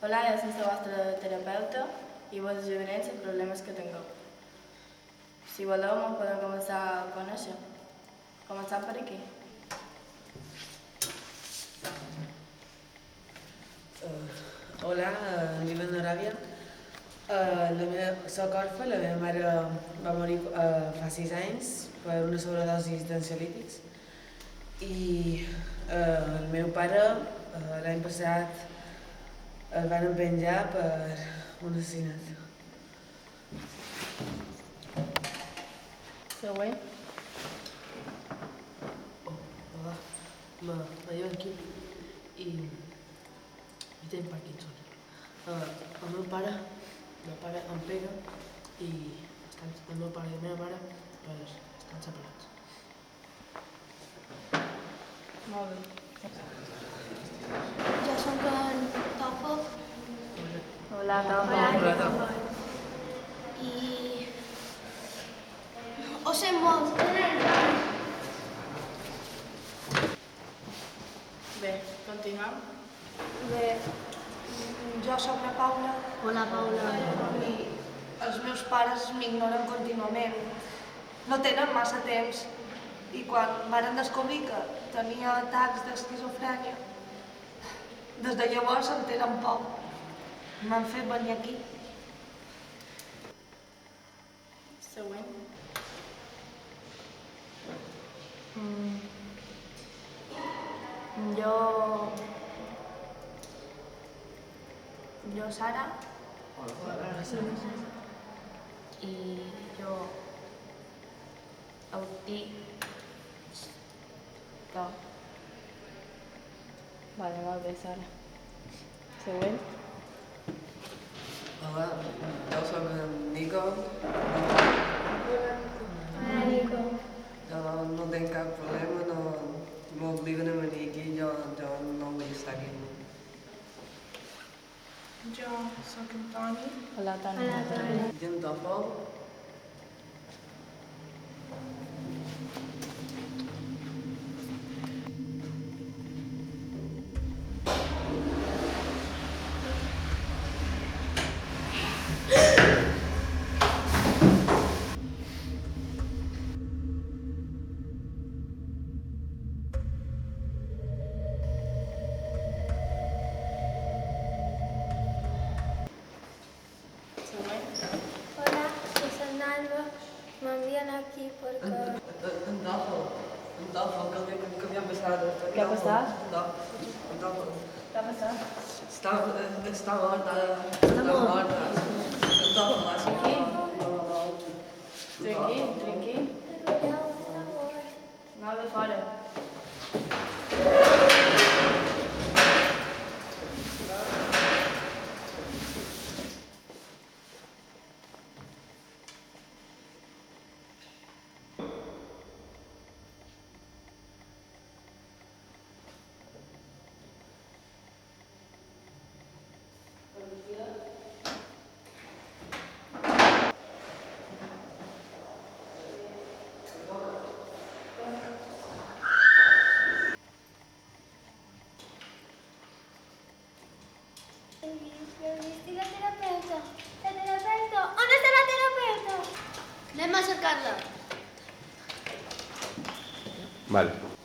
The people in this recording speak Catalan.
Hola, jo soc la vostra terapeuta i vos ajudaré amb els problemes que tingueu. Si voleu, ens podem començar a conèixer. Començant per aquí. Hola, em dic Noràbia. Soc orfa, la meva mare va morir fa 6 anys per una sobredosi d'ansiolítics i el meu pare l'any passat el van empenjar per un assassinat. Següent. Hola, me diuen Quim i tinc Parkinson. El meu pare em pega i el meu pare i la meva mare estan separats. Molt bé. Jo soc en Topo. Hola, Topo. Hola. I... Ho sé molt. Bé, continuem. Bé, jo sóc la Paula. Hola, Paula. I els meus pares m'ignoren contínuament. No tenen massa temps. I quan varen descobrir que tenia atacs d'esquizofrènia, des de llavors em tenen por. M'han fet venir aquí. Següent. Jo Sara. I jo autista. Vale, molt bé, Sara. Següent. Hola, jo soc en Nico. Hola, Nico. Jo no tinc cap problema, no m'obliguen a venir aquí, jo no vull estar aquí. Jo sóc en Toni. Hola, Toni. Hola, Toni. I en Tofol? Hola, soc Nalba. M'envien aquí perquè... En Tofol, que havia passat? Què ha passat? En Tofol. Què ha passat? Està morta. Està morta. En Tofol, Tranquil. Tranquil. Anava de fora. Estic la terapeuta. La terapeuta. On està la terapeuta? Anem a cercar-la. Vale.